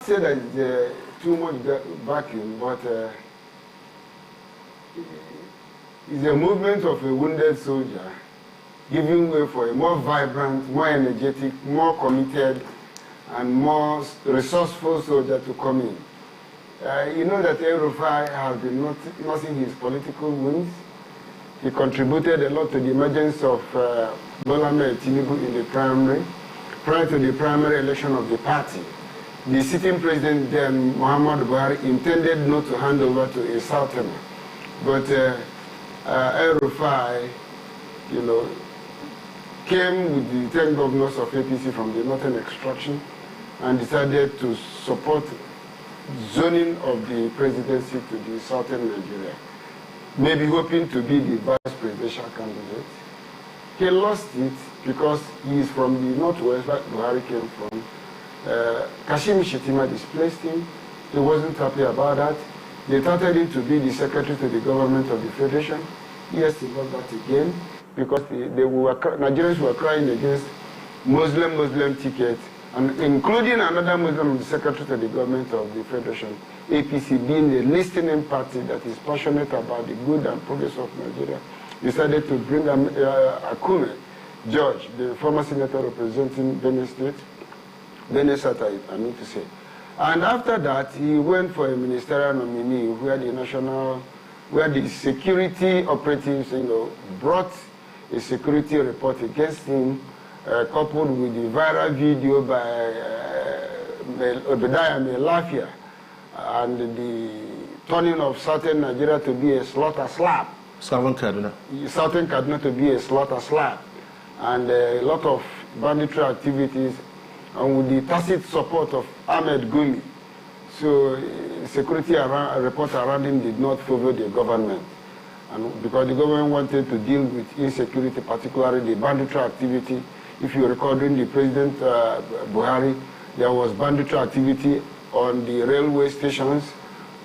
say that it's too much vacuum, but it's a movement of a wounded soldier giving way for a more vibrant, more energetic, more committed, and more resourceful soldier to come in. You know that El-Rufai has been nursing his political wounds. He contributed a lot to the emergence of Bola Tinubu in the primary. Prior to the primary election of the party, the sitting president then, Muhammad Buhari, intended not to hand over to a southerner. But El-Rufai, you know, came with the 10 governors of APC from the northern extraction and decided to support zoning of the presidency to the southern Nigeria, maybe hoping to be the vice presidential candidate. He lost it because he is from the northwest, where Buhari came from. Kashim Shettima displaced him. He wasn't happy about that. They started him to be the secretary to the government of the federation. Yes, he got that again because Nigerians were crying against Muslim tickets, and including another Muslim, the secretary to the government of the federation, APC being a listening party that is passionate about the good and progress of Nigeria, decided to bring Akume, George, the former senator representing Benin State, Benin South, I need to say. And after that, he went for a ministerial nominee where the security operatives, you know, brought a security report against him, coupled with the viral video by Afia and the turning of southern Nigeria to be a slaughter slab. Southern Kaduna to be a slaughter slab. And a lot of banditry activities, and with the tacit support of Ahmed Gumi. So security report around him did not favor the government. And because the government wanted to deal with insecurity, particularly the banditry activity. If you recall, during the President Buhari, there was banditry activity on the railway stations,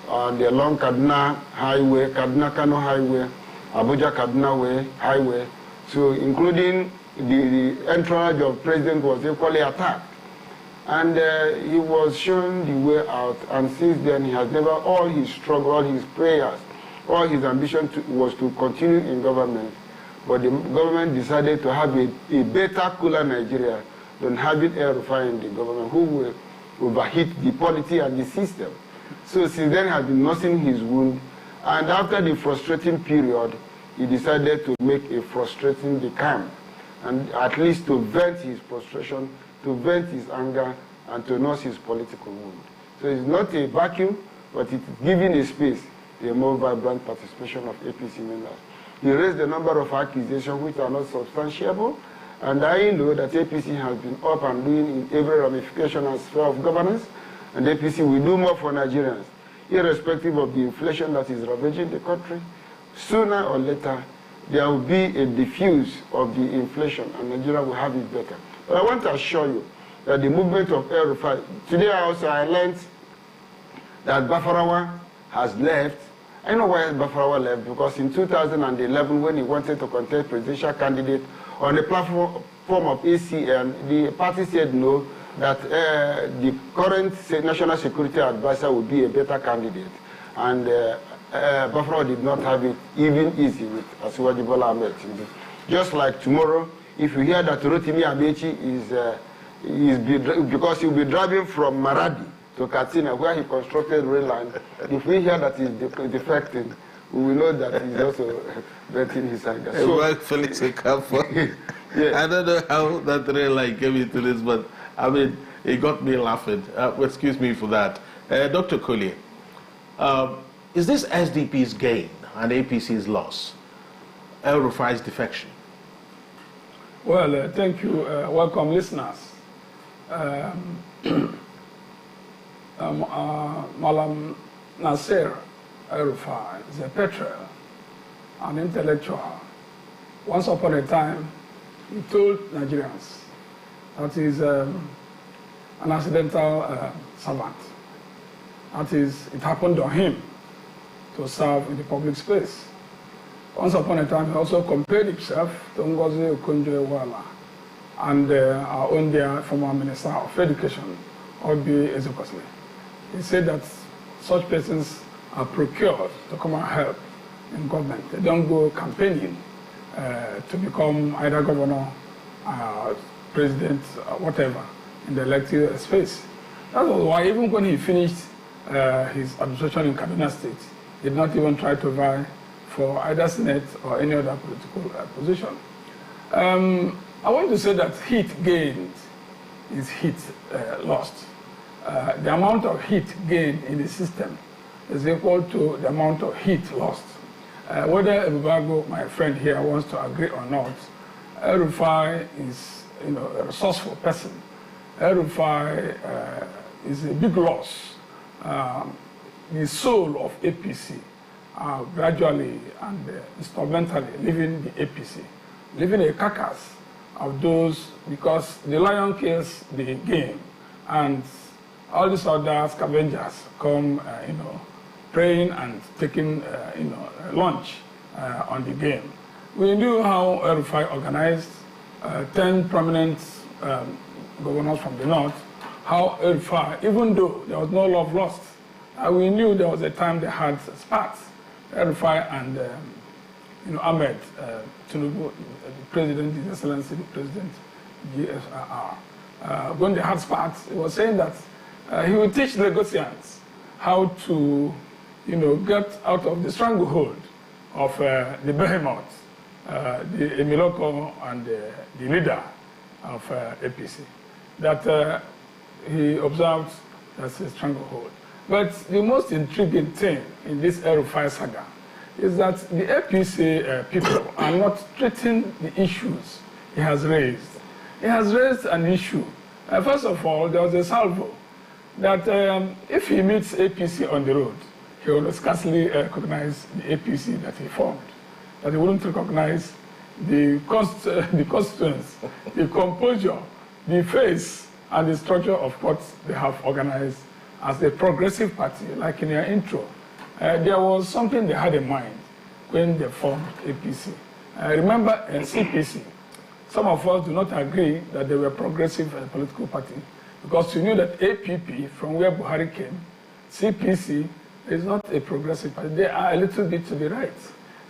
on the long Kaduna Highway, Kaduna-Kano Highway, Abuja-Kaduna Highway. So including the entourage of President was equally attacked. And he was shown the way out, and since then he has never, all his struggle, all his prayers, all his ambition was to continue in government. But the government decided to have a better, cooler Nigeria than having El-Rufai in the government, who will overheat the polity and the system. So since then he has been nursing his wound, and after the frustrating period, he decided to make a frustrating the camp, and at least to vent his frustration, to vent his anger, and to nurse his political wound. So it's not a vacuum, but it's giving a space to a more vibrant participation of APC members. He raised a number of accusations which are not substantiable, and I know that APC has been up and doing in every ramification and sphere of governance, and APC will do more for Nigerians, irrespective of the inflation that is ravaging the country. Sooner or later, there will be a diffuse of the inflation, and Nigeria will have it better. But I want to assure you that the movement of El-Rufai, today I learned that Bafarawa has left. I know why Bafarawa left, because in 2011, when he wanted to contest presidential candidate on the platform of ACN, the party said no, that the current national security advisor would be a better candidate. And Bafarawa did not have it even easy with Asiwaju Bola Ahmed Tinubu. Just like tomorrow, if you hear that Rotimi Amechi because he'll be driving from Maradi to Katsina, where he constructed rail line, if we hear that he's defecting, we will know that he's also venting his anger. So, Felix Ekafor. Yeah. I don't know how that rail line came into this, but I mean, it got me laughing. Excuse me for that. Dr. Collier, is this SDP's gain and APC's loss? El-Rufai's defection? Well, thank you. Welcome, listeners. Malam Nasser El-Rufai is a patriot, an intellectual. Once upon a time, he told Nigerians that he's an accidental servant. That is, it happened on him to serve in the public space. Once upon a time, he also compared himself to Ngozi Okonjo-Iweala and our own dear former Minister of Education, Obi Ezekwesili. He said that such persons are procured to come and help in government. They don't go campaigning to become either governor, president, whatever, in the elective space. That was why even when he finished his administration in Kaduna State, he did not even try to vie for either Senate or any other political position. I want to say that heat gained is heat lost. The amount of heat gained in the system is equal to the amount of heat lost. Whether Ebubago, my friend here, wants to agree or not, El-Rufai is a resourceful person. El-Rufai is a big loss. The soul of APC gradually and instrumentally leaving the APC, leaving a carcass of those, because the lion kills the game, and all these other scavengers come, praying and taking, lunch on the game. We knew how El-Rufai organized 10 prominent governors from the north, how El-Rufai, even though there was no love lost, we knew there was a time they had spats, El-Rufai and Ahmed Tinubu, the president, His Excellency, the president, GSRR. When they had spats, he was saying that he would teach Lagosians how to, get out of the stranglehold of the behemoth, the Emiloko and the leader of APC. That he observed as a stranglehold. But the most intriguing thing in this El-Rufai saga is that the APC people are not treating the issues he has raised. He has raised an issue. First of all, there was a salvo that if he meets APC on the road, he will scarcely recognize the APC that he formed, that he wouldn't recognize the constituents, the composure, the face, and the structure of what they have organized as a progressive party, like in your intro. There was something they had in mind when they formed APC. Remember CPC, some of us do not agree that they were a progressive political party, because you knew that APP, from where Buhari came, CPC is not a progressive party. They are a little bit to the right.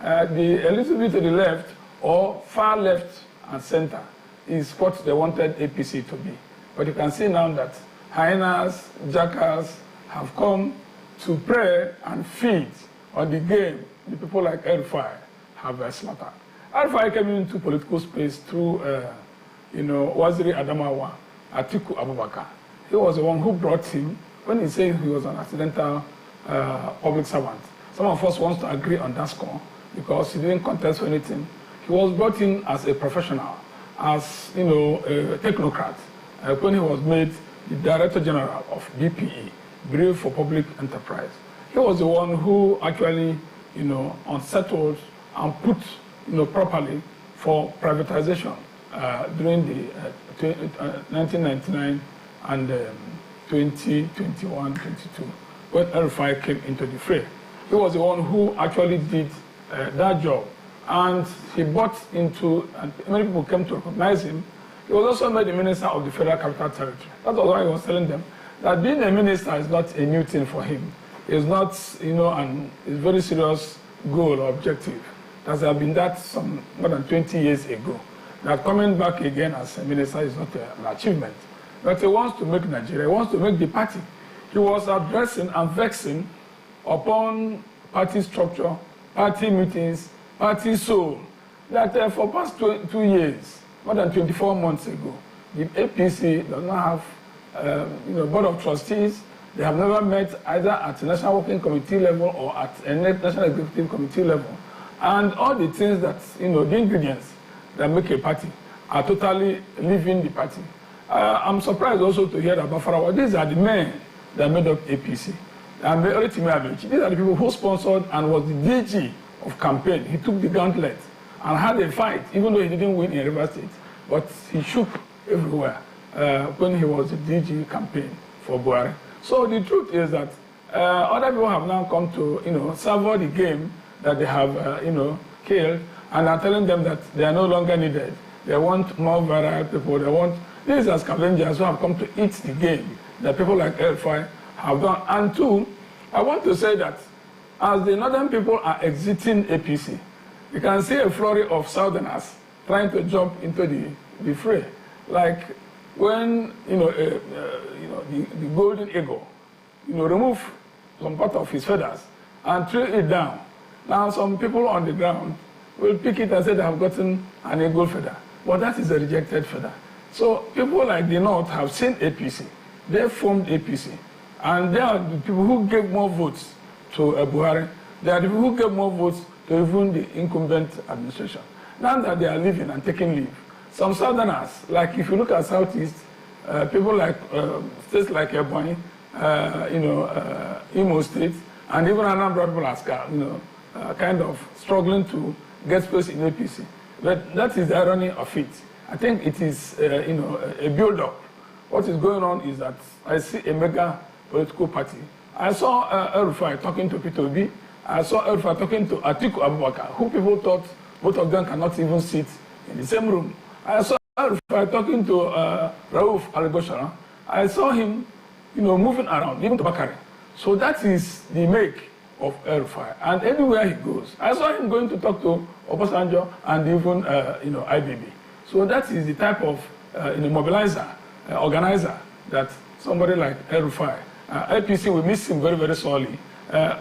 A little bit to the left, or far left and center, is what they wanted APC to be. But you can see now that hyenas, jackals have come to pray and feed on the game the people like El-Rufai have slaughtered. El-Rufai came into political space through, Waziri Adamawa, Atiku Abubakar. He was the one who brought him when he said he was an accidental public servant. Some of us want to agree on that score because he didn't contest for anything. He was brought in as a professional, as a technocrat, when he was made the Director General of BPE, Bureau for Public Enterprise. He was the one who actually, unsettled and put, properly for privatization during the 1999 and 2021, 22, when El-Rufai came into the fray. He was the one who actually did that job, and he bought into, and many people came to recognize him. He was also made the Minister of the Federal Capital Territory. That was why he was telling them that being a minister is not a new thing for him. It's not, a very serious goal or objective. That had been that some more than 20 years ago. That coming back again as a minister is not an achievement. But he wants to make Nigeria, he wants to make the party. He was addressing and vexing upon party structure, party meetings, party soul, that for past 2 years, more than 24 months ago, the APC does not have board of trustees. They have never met either at the National Working Committee level or at a National Executive Committee level. And all the things that, the ingredients that make a party are totally leaving the party. I'm surprised also to hear that Bafarawa, these are the men that made up APC. And these are the people who sponsored and was the DG of campaign. He took the gauntlet and had a fight, even though he didn't win in River State. But he shook everywhere when he was the DG campaign for Buhari. So the truth is that other people have now come to, savor the game that they have, killed, and are telling them that they are no longer needed. They want more viral people. These are scavengers who have come to eat the game that people like El-Rufai have done. And two, I want to say that as the northern people are exiting APC, you can see a flurry of southerners trying to jump into the fray. Like when, the golden eagle, remove some part of his feathers and throw it down. Now some people on the ground will pick it and say they have gotten an eagle feather. But that is a rejected feather. So people like the North have seen APC. They formed APC. And they are the people who gave more votes to Buhari. They are the people who gave more votes to even the incumbent administration. Now that they are leaving and taking leave, some southerners, like if you look at Southeast, people like states like Ebonyi, Imo State, and even Anambra people are kind of struggling to get space in APC. But that is the irony of it. I think it is, a build-up. What is going on is that I see a mega political party. I saw EL-RUFAI talking to Peter Obi. I saw EL-RUFAI talking to Atiku Abubakar, who people thought both of them cannot even sit in the same room. I saw EL-RUFAI talking to Rauf Algoshara. I saw him, moving around, even to Bakari. So that is the make of EL-RUFAI. And everywhere he goes, I saw him going to talk to Obasanjo and even, IBB. So that is the type of mobilizer, organizer that somebody like EL-RUFAI, APC will miss him very, very sorely.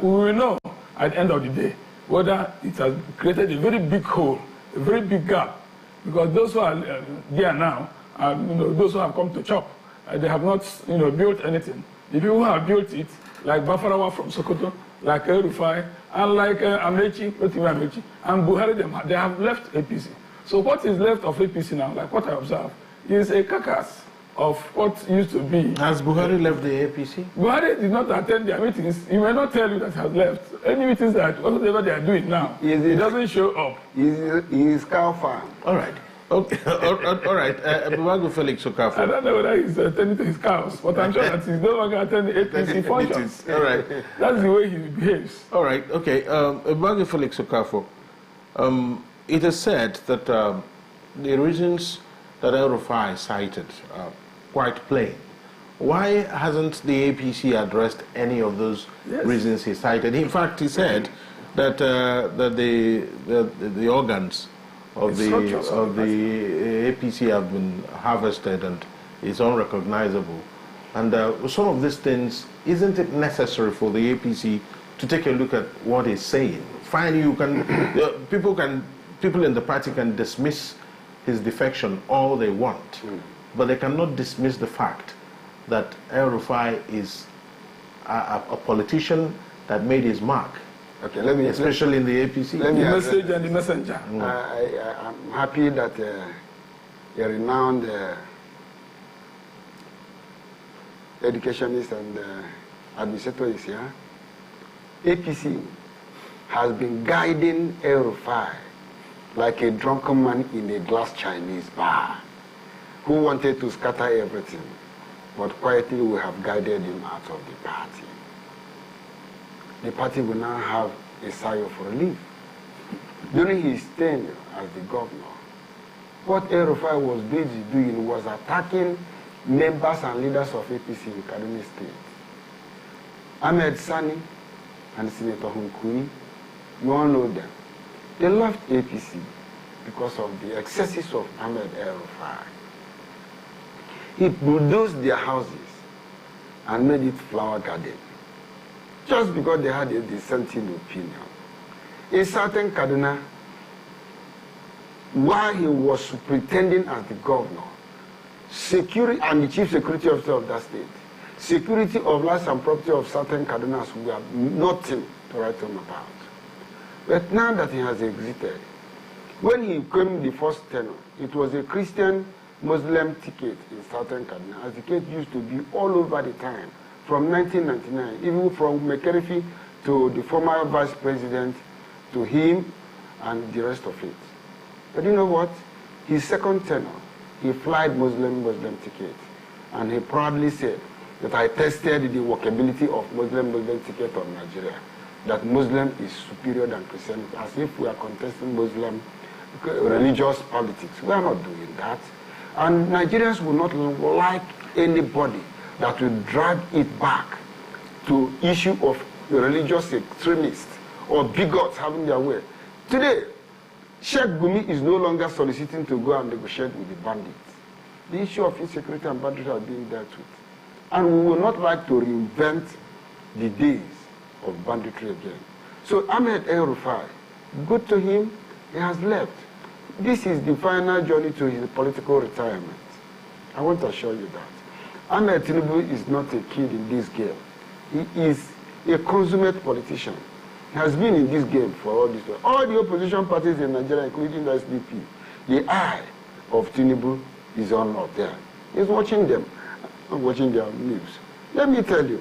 We will know at the end of the day whether it has created a very big hole, a very big gap, because those who are there now, those who have come to chop, they have not, built anything. The people who have built it, like Bafarawa from Sokoto, like EL-RUFAI, and like Amechi, and Buhari, they have left APC. So what is left of APC now, like what I observe, is a carcass of what used to be. Has Buhari left the APC? Buhari did not attend their meetings. He may not tell you that he has left. Any meetings that whatever they are doing now, he doesn't show up. He is cow farm. All right. Okay. All right. Buhari Felix Okafor. I don't know whether he's attending to his cows, but I'm sure that he's no longer attending APC functions. All right. That's the way he behaves. All right. Okay. Buhari Felix Okafor. It is said that the reasons that El-RUFAI cited are quite plain. Why hasn't the APC addressed any of those reasons he cited? In fact, he said that the organs of the APC have been harvested and is unrecognizable. And some of these things, isn't it necessary for the APC to take a look at what he's saying? Fine, you can, people in the party can dismiss his defection all they want, but they cannot dismiss the fact that El-RUFAI is a politician that made his mark. Okay, let me, especially in the APC. Let me the message and the messenger. I'm happy that a renowned educationist and administrator is here. APC has been guiding El-RUFAI like a drunken man in a glass Chinese bar who wanted to scatter everything, but quietly we have guided him out of the party. The party will now have a sigh of relief. During his tenure as the governor, what El-RUFAI was busy doing was attacking members and leaders of APC in Kaduna State. Ahmed Sani and Senator Hunkui, you all know them. They left APC because of the excesses of Ahmed El-RUFAI. He bulldozed their houses and made it flower garden, just because they had a dissenting opinion. In certain Kaduna, while he was pretending as the governor, security and the chief security officer of that state, security of lives and property of certain Kadunas were nothing to write home about. But now that he has exited, when he came the first tenure, it was a Christian-Muslim ticket in Southern Kaduna, as the case used to be all over the time, from 1999, even from McCarthy to the former vice president, to him and the rest of it. But you know what? His second tenure, he flied Muslim ticket, and he proudly said that I tested the workability of Muslim ticket of Nigeria, that Muslim is superior than Christianity, as if we are contesting Muslim religious politics. We are not doing that. And Nigerians will not like anybody that will drag it back to issue of religious extremists or bigots having their way. Today, Sheikh Gumi is no longer soliciting to go and negotiate with the bandits. The issue of insecurity and banditry are being dealt with. And we will not like to reinvent the days of banditry again. So Ahmed El-Rufai, good to him, he has left. This is the final journey to his political retirement. I want to assure you that. Ahmed Tinubu is not a kid in this game. He is a consummate politician. He has been in this game for all this time. All the opposition parties in Nigeria, including the SDP, the eye of Tinubu is on up there. He's watching them and watching their news. Let me tell you,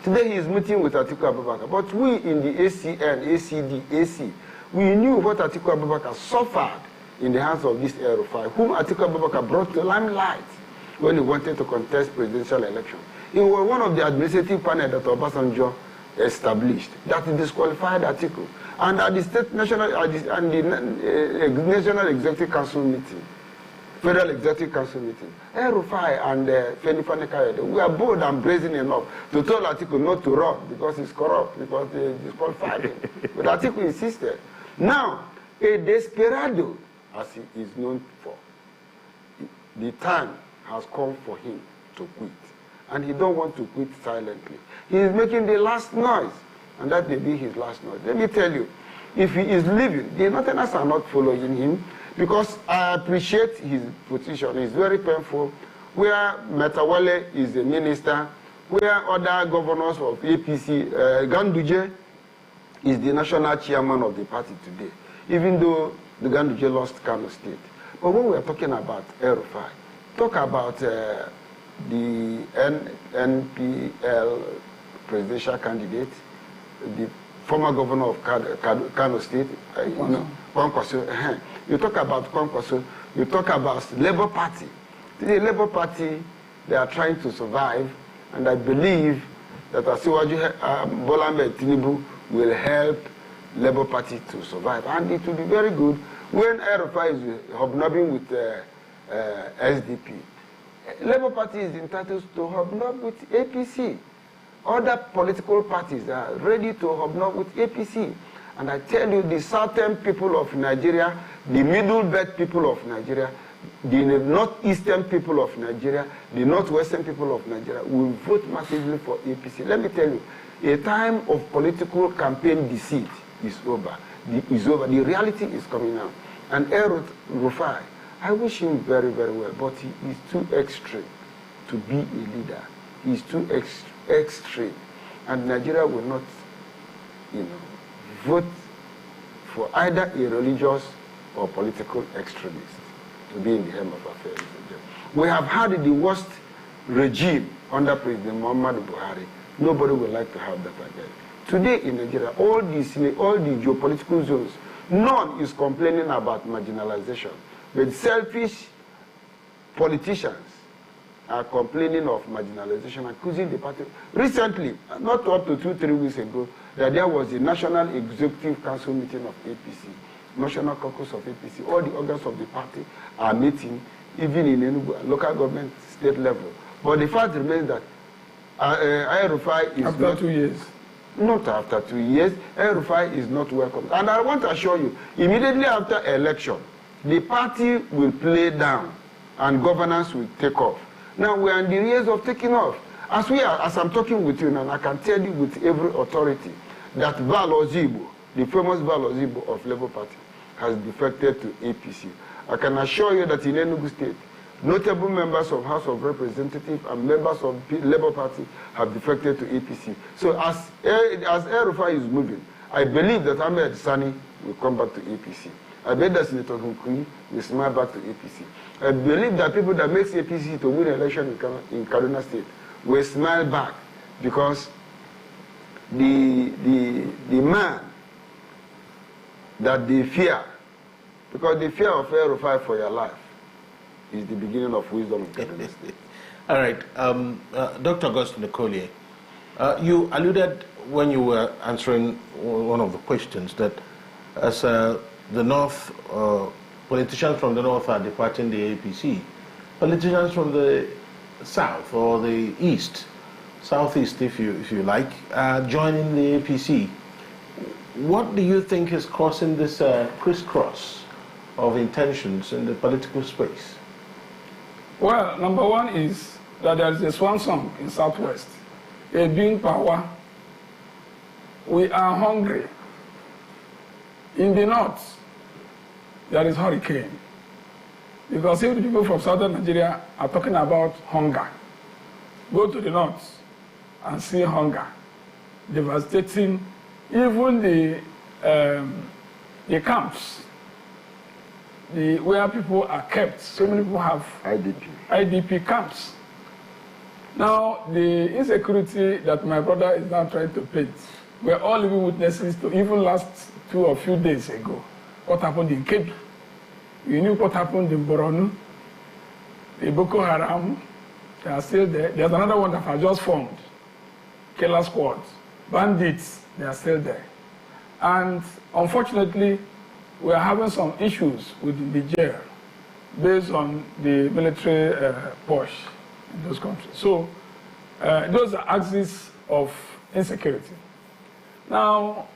today he is meeting with Atiku Abubakar. But we in the ACN, ACD, AC, we knew what Atiku Abubakar suffered in the hands of this El-Rufai, whom Atiku Abubakar brought to limelight when he wanted to contest presidential election. He was one of the administrative panel that Obasanjo established that disqualified Atiku. And at the state national and the National Executive Council meeting, Federal Executive Council meeting, El-Rufai and Femi Fani-Kayode were bold and brazen enough to tell Atiku not to run because he's corrupt, because they disqualified him. But Atiku insisted. Now, a desperado, as he is known for, the time has come for him to quit. And he don't want to quit silently. He is making the last noise, and that may be his last noise. Let me tell you, if he is leaving, the Northerners are not following him, because I appreciate his position. It's very painful. Where Metawale is the minister, where other governors of APC, Ganduje is the national chairman of the party today, even though the Ganduje lost Kano State. But when we are talking about El-Rufai, talk about the NPL presidential candidate, the former governor of Kano State, Kwankwaso. You talk about Kwankwaso, you talk about Labour Party. The Labour Party, they are trying to survive, and I believe that Asiwaju Bola Ahmed Tinubu will help Labour Party to survive. And it will be very good when El-Rufai is hobnobbing with SDP. Labour Party is entitled to hobnob with APC. Other political parties are ready to hobnob with APC. And I tell you, the southern people of Nigeria, the middle belt people of Nigeria, the northeastern people of Nigeria, the northwestern people of Nigeria will vote massively for APC. Let me tell you, a time of political campaign deceit is over. The reality is coming out. And El-Rufai, I wish him very, very well, but he is too extreme to be a leader. He is too extreme. And Nigeria will not, vote for either a religious or political extremist to be in the helm of affairs. We have had the worst regime under President Muhammadu Buhari. Nobody would like to have that again. Today in Nigeria, all the geopolitical zones, none is complaining about marginalization. But selfish politicians are complaining of marginalization, accusing the party. Recently, not up to 2-3 weeks ago, that there was a National Executive Council meeting of APC, National Caucus of APC. All the organs of the party are meeting, even in Enugu, local government, state level. But the fact remains that El-Rufai is after 2 years. Not after 2 years, El-Rufai is not welcome. And I want to assure you, immediately after election, the party will play down and governance will take off. Now we are in the years of taking off. As I'm talking with you now, I can tell you with every authority that Val Ozibo, the famous Val Ozibo of Labour Party, has defected to APC. I can assure you that in Enugu State, notable members of House of Representatives and members of Labour Party have defected to APC. So as El-Rufai is moving, I believe that Ahmed Sani will come back to APC. I bet that Senator Hunkui will smile back to APC. I believe that people that makes APC to win election in Kaduna State will smile back, because the man that they fear, because the fear of El-Rufai for your life is the beginning of wisdom in Kaduna State. All right, Dr. Augustine Okolie, you alluded when you were answering one of the questions that as the North, politicians from the North are departing the APC, politicians from the South or the East Southeast, if you like, joining the APC. What do you think is causing this crisscross of intentions in the political space? Well, number one is that there is a swan song in Southwest. A being power. We are hungry. In the north, there is hurricane. Because if the people from southern Nigeria are talking about hunger, go to the north and see hunger devastating even the camps, where people are kept. So many people have IDP camps. Now, the insecurity that my brother is now trying to paint, we're all living witnesses to even last 2 or few days ago. What happened in Kebbi? You knew what happened in Borno, the Boko Haram, they are still there. There's another one that has just formed, Killer Squad. Bandits, they are still there. And unfortunately, we are having some issues with Niger based on the military push in those countries. So those are axes of insecurity. Now,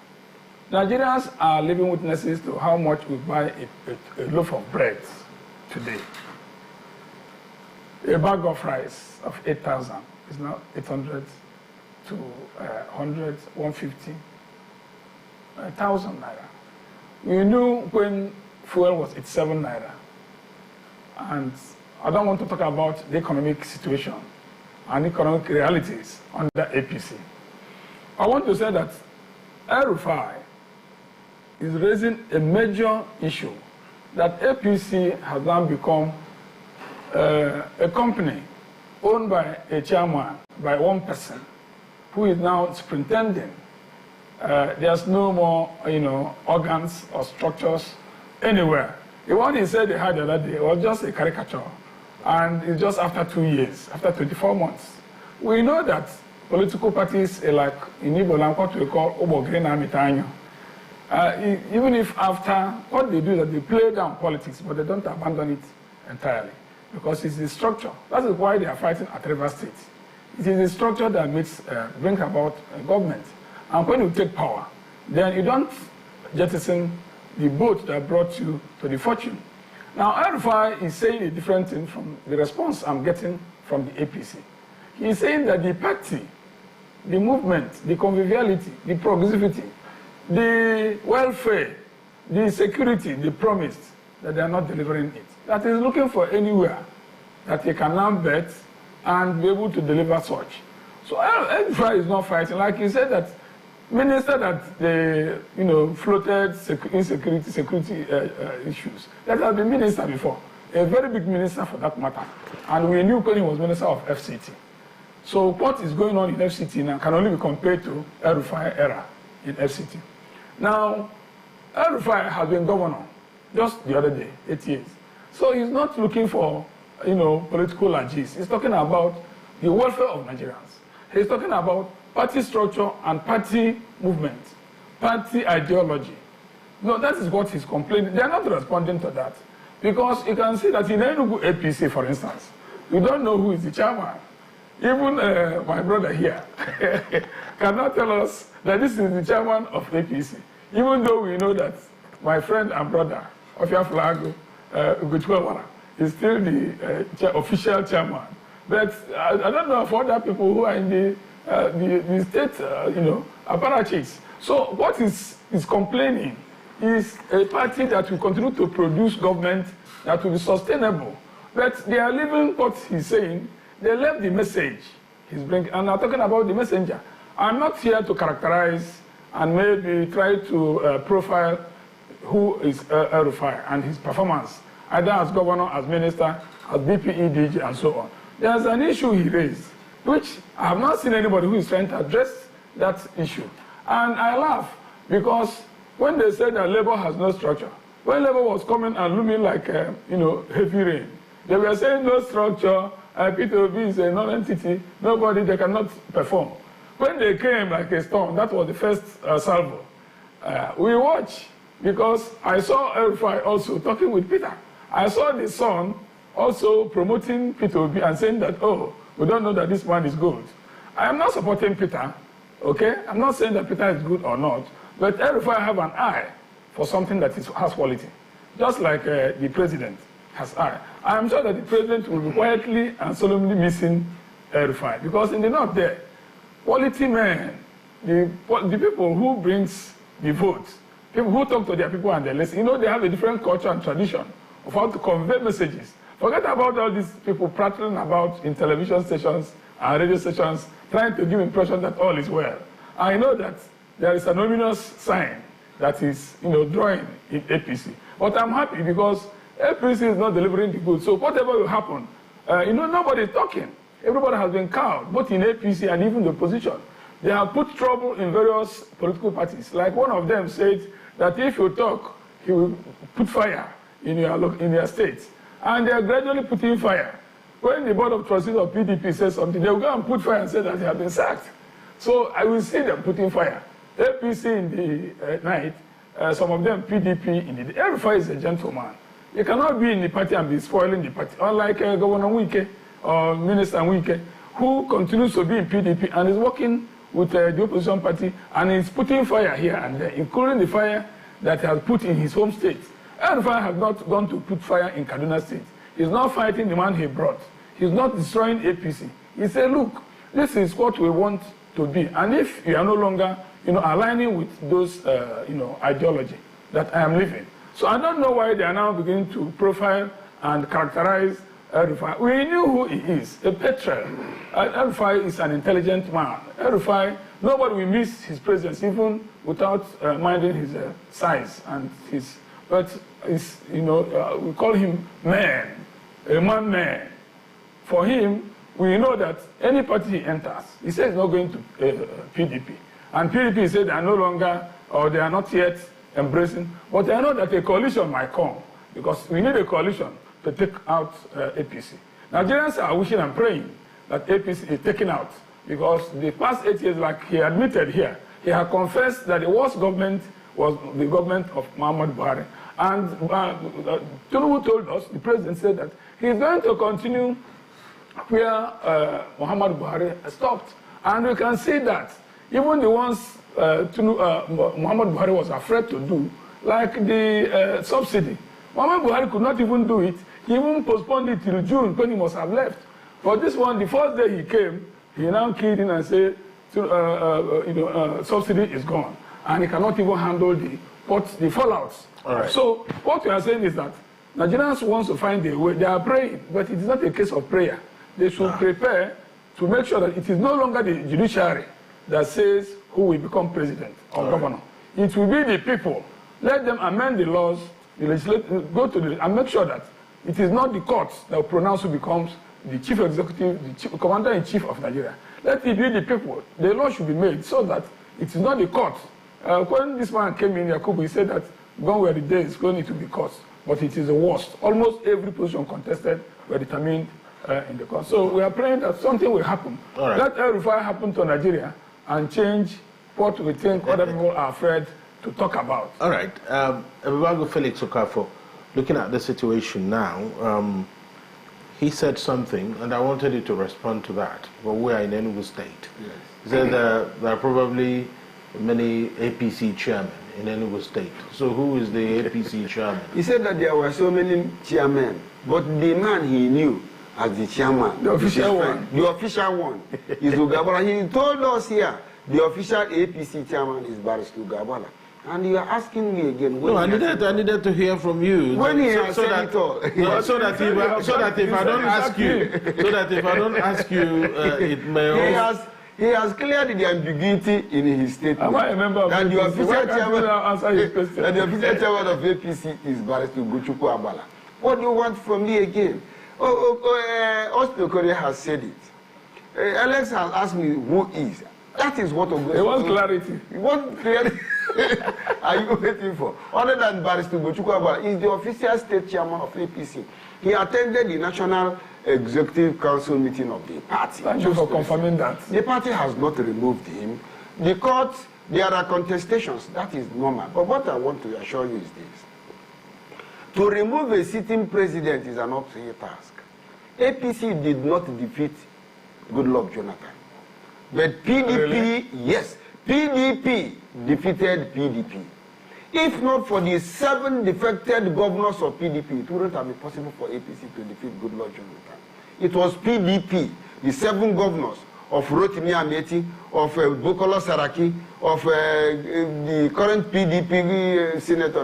Nigerians are living witnesses to how much we buy a loaf of bread today. A bag of rice of 8,000 is now 800 to 100, 150, 1,000 naira. We knew when fuel was 87 naira. And I don't want to talk about the economic situation and economic realities under APC. I want to say that EL-RUFAI is raising a major issue that APC has now become a company owned by a chairman, by one person, who is now superintending. There's no more, organs or structures anywhere. The one he said they had the other day was just a caricature, and it's just after 2 years, after 24 months. We know that political parties like in Igbo land, what we call Obogrena Mitanyo, even if after, what they do is that they play down politics, but they don't abandon it entirely, because it's the structure. That is why they are fighting at River State. It is the structure that brings about government. And when you take power, then you don't jettison the boat that brought you to the fortune. Now, EL-RUFAI is saying a different thing from the response I'm getting from the APC. He's saying that the party, the movement, the conviviality, the progressivity, the welfare, the security they promised, that they are not delivering it. That is looking for anywhere that they can now bet and be able to deliver such. So EL-RUFAI is not fighting. Like he said that minister that they, floated security issues. That has been minister before. A very big minister for that matter. And we knew when he was minister of FCT. So what is going on in FCT now can only be compared to EL-RUFAI era in FCT. Now, EL-RUFAI has been governor just the other day, 8 years. So he's not looking for, political largesse. He's talking about the welfare of Nigerians. He's talking about party structure and party movement, party ideology. No, that is what he's complaining. They're not responding to that. Because you can see that in Enugu APC, for instance, we don't know who is the chairman. Even my brother here cannot tell us that this is the chairman of APC, even though we know that my friend and brother, Afia Ugochwawara, is still the official chairman. But I don't know for other people who are in the state, apparatchiks. So what is complaining is a party that will continue to produce government that will be sustainable. But they are leaving what he's saying. They left the message he's bringing. And I'm talking about the messenger. I'm not here to characterize and maybe try to profile who is EL-RUFAI and his performance, either as governor, as minister, as DPE, DG, and so on. There's an issue he raised, which I have not seen anybody who is trying to address that issue. And I laugh because when they said that Labour has no structure, when Labour was coming and looming like, heavy rain, they were saying no structure, P2B is a non-entity, nobody, they cannot perform. When they came like a storm, that was the first salvo. We watched because I saw EL-RUFAI also talking with Peter. I saw the son also promoting P2B and saying that, oh, we don't know that this man is good. I am not supporting Peter, okay? I'm not saying that Peter is good or not, but El-Rufai have an eye for something that has quality, just like the president has eye. I am sure that the president will be quietly and solemnly missing El-Rufai, because in the north there, quality men, the people who brings the votes, people who talk to their people and they listen, you know, they have a different culture and tradition of how to convey messages. Forget about all these people prattling about in television stations and radio stations, trying to give impression that all is well. I know that there is an ominous sign that is, you know, drawing in APC. But I'm happy because APC is not delivering the goods. So whatever will happen, you know, nobody is talking. Everybody has been cowed, both in APC and even the opposition. They have put trouble in various political parties. Like one of them said that if you talk, he will put fire in your states. And they are gradually putting fire. When the board of trustees of PDP says something, they will go and put fire and say that they have been sacked. So I will see them putting fire. APC in the night, some of them PDP in the day. El-Rufai is a gentleman. You cannot be in the party and be spoiling the party. Unlike Governor Wike or Minister Wike, who continues to be in PDP and is working with the opposition party and is putting fire here and there, including the fire that he has put in his home state. El-Rufai has not gone to put fire in Kaduna State. He's not fighting the man he brought. He's not destroying APC. He said, look, this is what we want to be. And if you are no longer, you know, aligning with those, you know, ideology that I am living. So I don't know why they are now beginning to profile and characterize El-Rufai. We knew who he is, a petrel. El-Rufai is an intelligent man. El-Rufai, nobody will miss his presence even without minding his size and his. But it's, you know, we call him man, a man. For him, we know that any party he enters, he says he's not going to PDP. And PDP said they are no longer, or they are not yet embracing. But I know that a coalition might come, because we need a coalition to take out APC. Nigerians are wishing and praying that APC is taken out, because the past 8 years, like he admitted here, he had confessed that the worst government was the government of Muhammadu Buhari. And Tinubu told us, the president said that he's going to continue where Muhammadu Buhari stopped. And we can see that even the ones Muhammadu Buhari was afraid to do, like the subsidy, Muhammadu Buhari could not even do it. He even postponed it till June when he must have left. But this one, the first day he came, he now keyed in and said, subsidy is gone. And he cannot even handle the fallouts. Right. So what we are saying is that Nigerians want to find a way. They are praying, but it is not a case of prayer. They should prepare to make sure that it is no longer the judiciary that says who will become president or governor. It will be the people. Let them amend the laws, the legislature, go to the, and make sure that it is not the courts that will pronounce who becomes the chief executive, the commander-in-chief of Nigeria. Let it be the people. The law should be made so that it is not the court. When this man came in, Yakubu, he said that gone were the days going to be courts, but it is the worst. Almost every position contested were determined in the court. So we are praying that something will happen. Right. Let El-Rufai happen to Nigeria and change what we think other people are afraid to talk about. All right. Ebuago Felix Okafo, looking at the situation now, he said something, and I wanted you to respond to that. But we are in Enugu State. Yes. He said there are probably many APC chairmen in Enugu State. So who is the APC chairman? He said that there were so many chairmen, but the man he knew as the chairman, the official one, is Ugabala. He told us here the official APC chairman is Barrister Ugabala. And you are asking me again. No, I needed to hear from you. When he has said it all. So that if I don't ask you, it may. He has cleared the ambiguity in his statement. I remember that the official chairman of APC is Barrister Ugochukwu Abala. What do you want from me again? Austin Korea has said it. Alex has asked me who is. That is what he wants clarity. What clarity are you waiting for? Other than Barrister Ugochukwu Abala, is the official state chairman of APC. He attended the National Executive Council meeting of the party. Thank you for confirming that. The party has not removed him. The court, there are contestations. That is normal. But what I want to assure you is this. To remove a sitting president is an uphill task. APC did not defeat Goodluck Jonathan. But PDP, really? yes, PDP defeated PDP. If not for the 7 defected governors of PDP, it wouldn't have been possible for APC to defeat Goodluck Jonathan. It was PDP, the 7 governors of Rotimi Ameti, of Bukola Saraki, of the current PDP senator,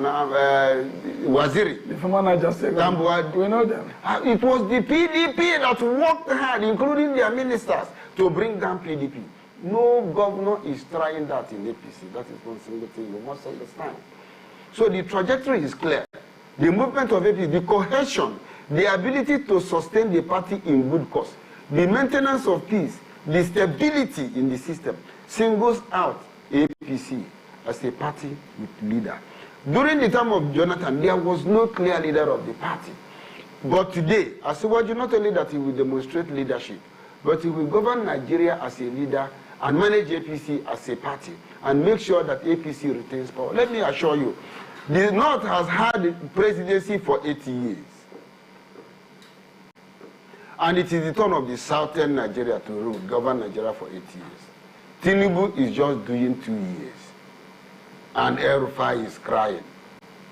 Waziri. The former Niger State. We know them. It was the PDP that worked hard, including their ministers, to bring down PDP. No governor is trying that in APC. That is one single thing you must understand. So the trajectory is clear. The movement of APC, the cohesion, the ability to sustain the party in good cause, the maintenance of peace, the stability in the system singles out APC as a party with leader. During the time of Jonathan, there was no clear leader of the party. But today, Asiwaju, not only that he will demonstrate leadership, but he will govern Nigeria as a leader and manage APC as a party and make sure that APC retains power. Let me assure you, the North has had presidency for 80 years. And it is the turn of the Southern Nigeria to rule, govern Nigeria for 8 years. Tinubu is just doing 2 years. And EL-RUFAI is crying.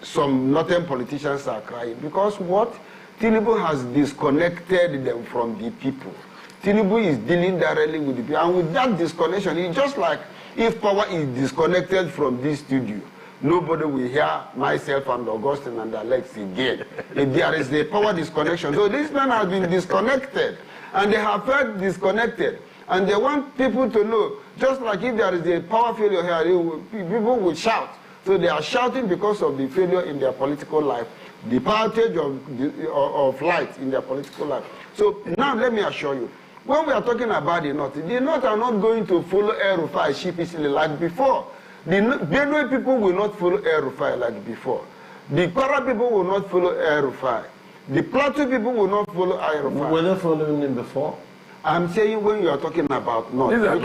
Some northern politicians are crying. Because what? Tinubu has disconnected them from the people. Tinubu is dealing directly with the people. And with that disconnection, it's just like if power is disconnected from this studio, nobody will hear myself and Augustine and Alex again. If there is a power disconnection. So this man has been disconnected. And they have felt disconnected. And they want people to know, just like if there is a power failure here, people will shout. So they are shouting because of the failure in their political life, the outage of light in their political life. So now let me assure you, when we are talking about the North are not going to follow EL-RUFAI sheepishly like before. The Benue people will not follow EL-RUFAI like before. The Kwara people will not follow EL-RUFAI. The Plateau people will not follow EL-RUFAI. Were they following him before? I'm saying when you are talking about North. These are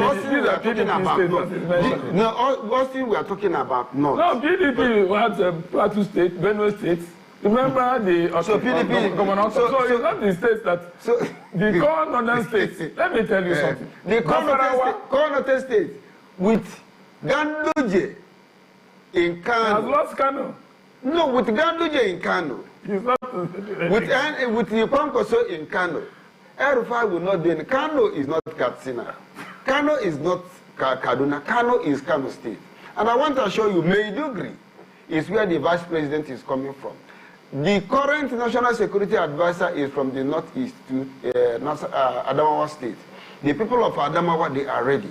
talking about North. No, Austin, we are talking about North. No, PDP had Plateau State, Benue State. Remember the so PDP governor. So it's not the states that the core northern states. Let me tell you something. The core northern states with Ganduje in Kano. Has lost Kano. No, with Ganduje in Kano. He's not. With Yukwankoso in Kano. EL-RUFAI will not be in Kano. Is not Katsina. Kano is not Kaduna. Kano is Kano State. And I want to show you, Maiduguri is where the vice president is coming from. The current national security advisor is from the northeast to Adamawa State. The people of Adamawa, they are ready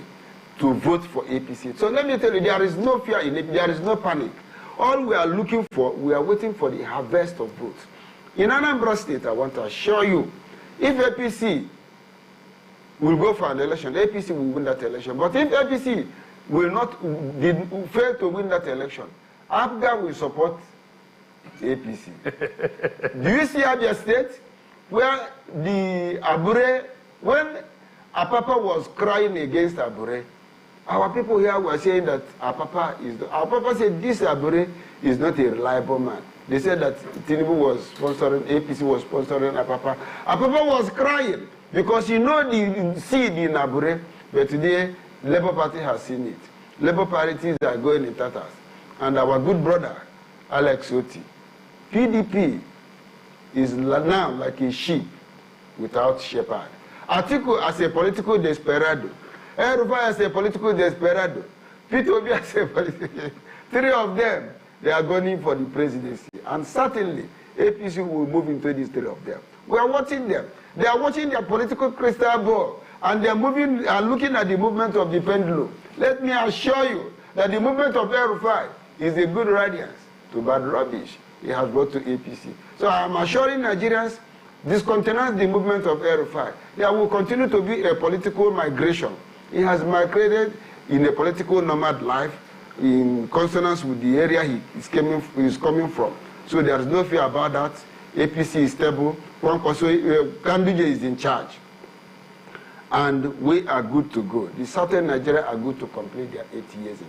to vote for APC. So let me tell you, there is no fear in it. There is no panic. All we are looking for, we are waiting for the harvest of votes. In Anambra State, I want to assure you, if APC will go for an election, APC will win that election. But if APC will not fail to win that election, Afia will support APC. Do you see Abia State, where the Abure, when Apapa was crying against Abure, our people here were saying that Apapa said this Abure is not a reliable man. They said that Tinubu was sponsoring, APC was sponsoring Apapa. Apapa was crying because you know the seed in Abure, but today Labour Party has seen it. Labour parties are going in tatters. And our good brother, Alex Oti, PDP is now like a sheep without shepherd. Atiku as a political desperado. EL-RUFAI as a political desperado. Peter Obi as a political. 3 of them, they are going for the presidency. And certainly, APC will move into these 3 of them. We are watching them. They are watching their political crystal ball. And they are moving and looking at the movement of the pendulum. Let me assure you that the movement of EL-RUFAI is a good radiance to bad rubbish it has brought to APC. So I am assuring Nigerians, discontinence the movement of EL-RUFAI. There will continue to be a political migration. He has migrated in a political nomad life in consonance with the area he is coming from. So there is no fear about that. APC is stable. Ganduje is in charge. And we are good to go. The Southern Nigeria are good to complete their 8 years in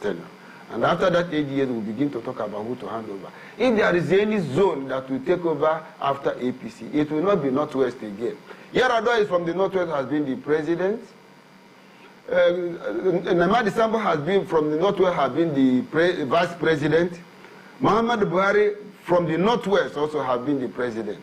tenure. And after that 8 years, we'll begin to talk about who to hand over. If there is any zone that will take over after APC, it will not be Northwest again. Yar'Adua is from the Northwest, has been the president. Namadi Sambo has been from the Northwest, has been the vice president. Muhammad Buhari from the Northwest also has been the president.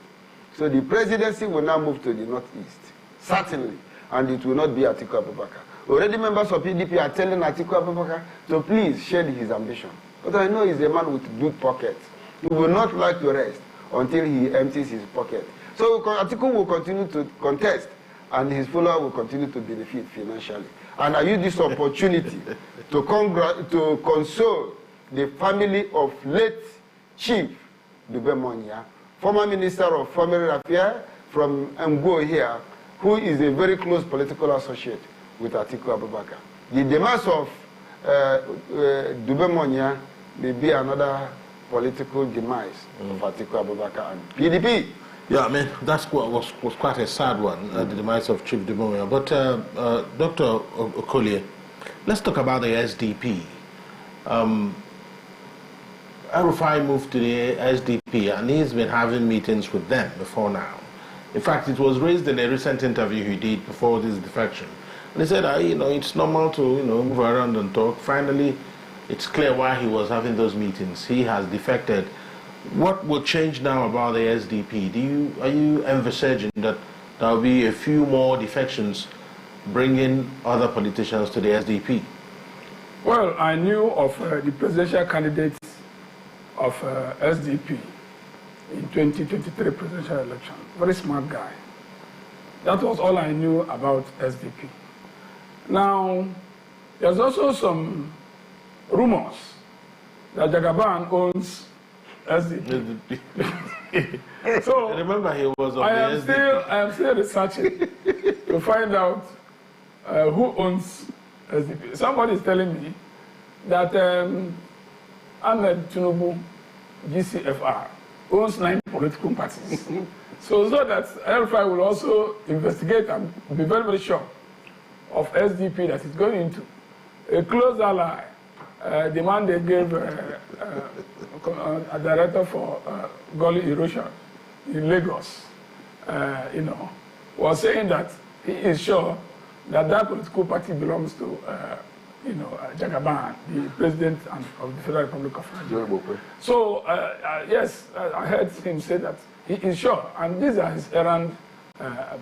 So the presidency will now move to the Northeast, certainly, and it will not be Atiku Abubakar. Already members of PDP are telling Atiku Abubakar to please shed his ambition. But I know he's a man with deep pockets. He will not like to rest until he empties his pocket. So Atiku will continue to contest, and his follower will continue to benefit financially. And I use this opportunity to console the family of late Chief Dube Monya, former Minister of Foreign Affairs from Enugu here, who is a very close political associate with Atiku Abubakar. The demise of Dube Monya may be another political demise of Atiku Abubakar and PDP. Yeah, I mean, that was quite a sad one, the demise of Chief Dube Monya. But Dr. Okolie, let's talk about the SDP. El-Rufai moved to the SDP, and he's been having meetings with them before now. In fact, it was raised in a recent interview he did before this defection. And he said, it's normal to, move around and talk. Finally, it's clear why he was having those meetings. He has defected. What will change now about the SDP? Are you envisaging that there will be a few more defections bringing other politicians to the SDP? Well, I knew of the presidential candidates of SDP in 2023 presidential election. Very smart guy. That was all I knew about SDP. Now, there's also some rumors that Jagaban owns SDP. So I remember he was on I SDP. am still researching to find out who owns SDP. Somebody is telling me that Ahmed Tinubu, GCFR, owns 9 political parties. so that El-Rufai will also investigate and be very, very sure of SDP that is going into. A close ally, the man they gave a director for gully erosion in Lagos, was saying that he is sure that that political party belongs to Jagaban, the president of the Federal Republic of Nigeria. So, yes, I heard him say that he is sure, and these are his errand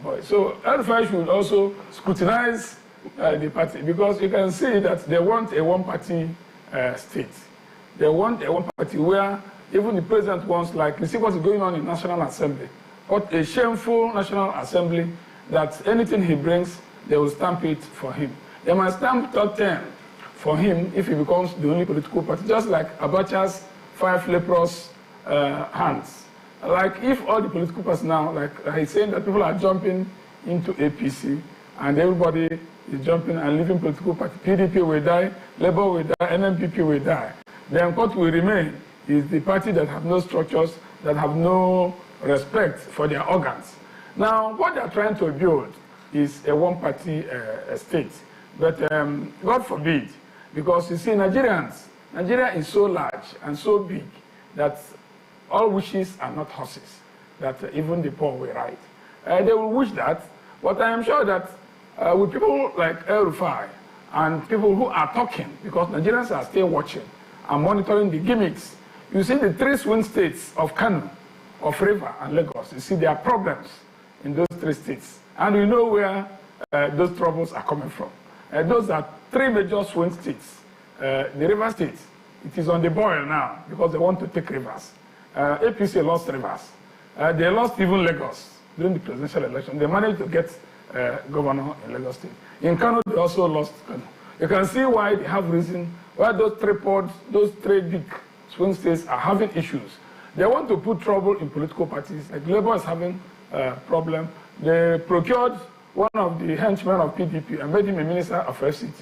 boys. So, El-Rufai should also scrutinize the party, because you can see that they want a one-party state. They want a one-party where even the president wants, like, you see what's going on in National Assembly. What a shameful National Assembly that anything he brings, they will stamp it for him. They might stamp top 10 for him if he becomes the only political party, just like Abacha's 5 leprous hands. Like if all the political parties now, like he's saying that people are jumping into APC and everybody is jumping and leaving political party. PDP will die, Labour will die, NMPP will die. Then what will remain is the party that have no structures, that have no respect for their organs. Now, what they are trying to build is a one-party state. But God forbid, because you see, Nigeria is so large and so big that all wishes are not horses, that even the poor will ride. They will wish that, but I am sure that with people like El-Rufai and people who are talking, because Nigerians are still watching and monitoring the gimmicks, you see the 3 swing states of Kano, of River and Lagos, you see there are problems in those 3 states. And we know where those troubles are coming from. Those are 3 major swing states. The River State, it is on the boil now because they want to take Rivers. APC lost Rivers. They lost even Lagos during the presidential election. They managed to get governor in Lagos State. In Kano, they also lost Kano. You can see why they have reason, why those 3 big swing states are having issues. They want to put trouble in political parties. Like Labour is having a problem. They procured one of the henchmen of PDP and made him a minister of FCT,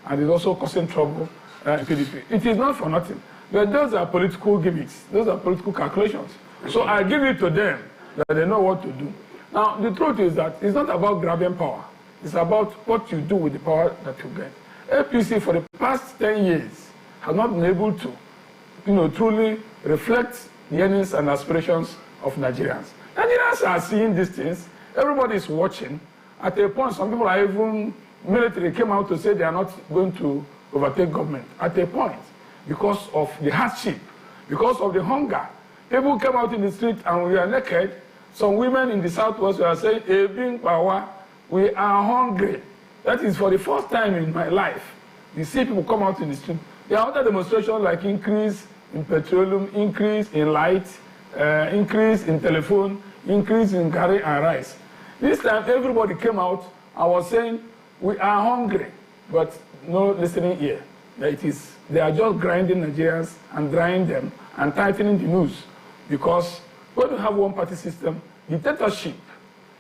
and is also causing trouble in PDP. It is not for nothing. But those are political gimmicks. Those are political calculations. So I give it to them that they know what to do. Now, the truth is that it's not about grabbing power. It's about what you do with the power that you get. APC for the past 10 years has not been able to, truly reflect the yearnings and aspirations of Nigerians. Nigerians are seeing these things. Everybody is watching. At a point, some people are even military came out to say they are not going to overtake government at a point because of the hardship, because of the hunger. People came out in the street and we are naked. Some women in the southwest were saying, "Ebing Bawa, we are hungry." That is for the first time in my life. You see people come out in the street. There are other demonstrations like increase in petroleum, increase in light, increase in telephone, increase in curry and rice. This time everybody came out and was saying, "We are hungry," but no listening ear. They are just grinding Nigerians and drying them and tightening the noose, because when we have one-party system, dictatorship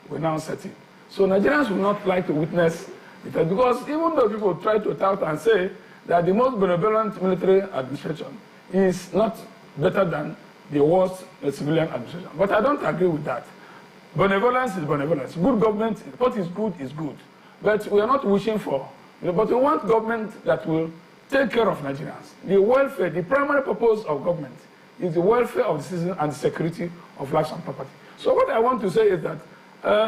will now set in. So Nigerians will not like to witness it, because even though people try to tout and say that the most benevolent military administration is not better than the worst civilian administration, but I don't agree with that. Benevolence is benevolence. Good government, what is good is good. But we are not wishing for, but we want government that will take care of Nigerians. The welfare, the primary purpose of government is the welfare of the citizen and the security of lives and property. So what I want to say is that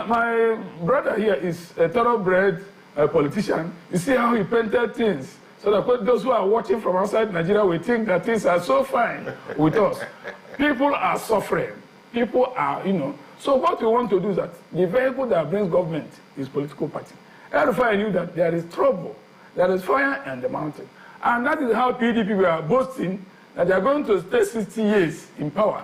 my brother here is a thoroughbred politician. You see how he painted things, so that those who are watching from outside Nigeria will think that things are so fine with us. People are suffering. People are, So what we want to do is that the vehicle that brings government is political party. EL-RUFAI knew that there is trouble, there is fire in the mountain. And that is how PDP were boasting that they are going to stay 60 years in power.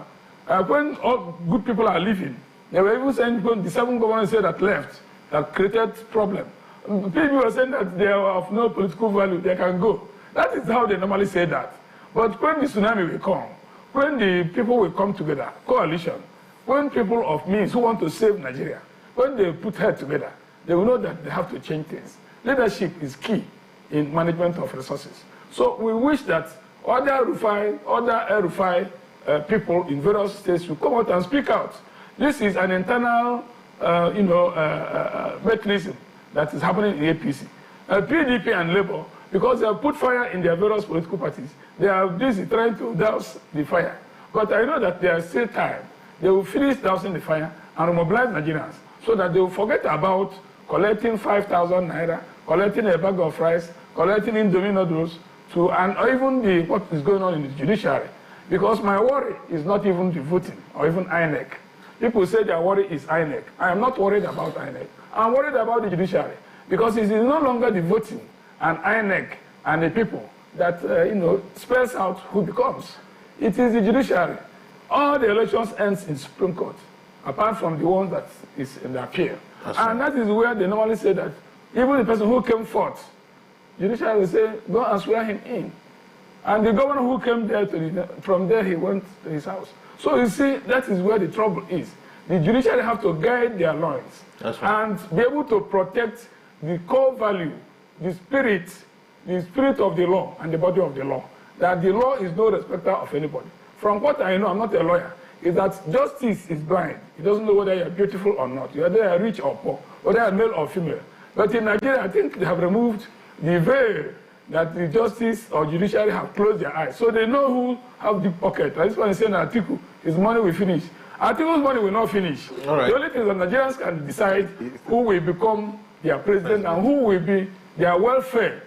When all good people are leaving, they were even saying, when the 7 governors said that left, that created problem. People were saying that they are of no political value, they can go. That is how they normally say that. But when the tsunami will come, when the people will come together, coalition, when people of means who want to save Nigeria, when they put heads together, they will know that they have to change things. Leadership is key in management of resources. So we wish that other EL-RUFAI people in various states will come out and speak out. This is an internal, mechanism that is happening in APC. PDP and Labour, because they have put fire in their various political parties, they are busy trying to douse the fire. But I know that there is still time. They will finish dousing the fire and mobilize Nigerians so that they will forget about collecting 5,000 naira, collecting a bag of rice, collecting Indomie noodles, and even what is going on in the judiciary. Because my worry is not even the voting or even INEC. People say their worry is INEC. I am not worried about INEC. I'm worried about the judiciary, because it is no longer the voting and INEC and the people that spells out who becomes. It is the judiciary. All the elections ends in Supreme Court, apart from the one that is in the appeal. And that is where they normally say that even the person who came forth, judiciary will say, go and swear him in. And the governor who came there, from there he went to his house. So you see, that is where the trouble is. The judiciary have to guide their loins and be able to protect the core value, the spirit of the law and the body of the law. That the law is no respecter of anybody. From what I know, I'm not a lawyer, is that justice is blind. It doesn't know whether you're beautiful or not, whether you're rich or poor, whether you're male or female. But in Nigeria, I think they have removed the veil that the justice or judiciary have closed their eyes. So they know who have the pocket. That's why I say Atiku, his money will finish. Atiku's money will not finish. All right. The only thing is that Nigerians can decide who will become their president and who will be their welfare.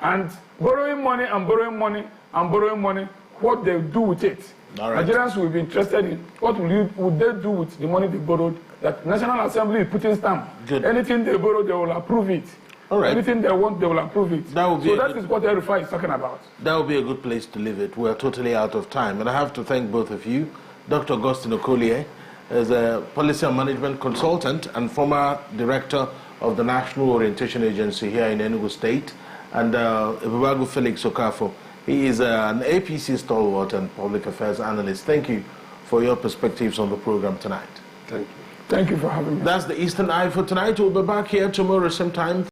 And borrowing money and borrowing money and borrowing money, what they do with it. All right. Nigerians will be interested in what would they do with the money they borrowed. That National Assembly is putting stamp. Good. Anything they borrow, they will approve it. All right. Anything they want, they will approve it. That is what EL-RUFAI is talking about. That would be a good place to leave it. We're totally out of time. And I have to thank both of you. Dr. Augustine Okolie is a policy and management consultant and former director of the National Orientation Agency here in Enugu State. And Ebubagu Felix Okafo. He is an APC stalwart and public affairs analyst. Thank you for your perspectives on the program tonight. Thank you. Thank you for having me. That's the Eastern Eye for tonight. We'll be back here tomorrow same time.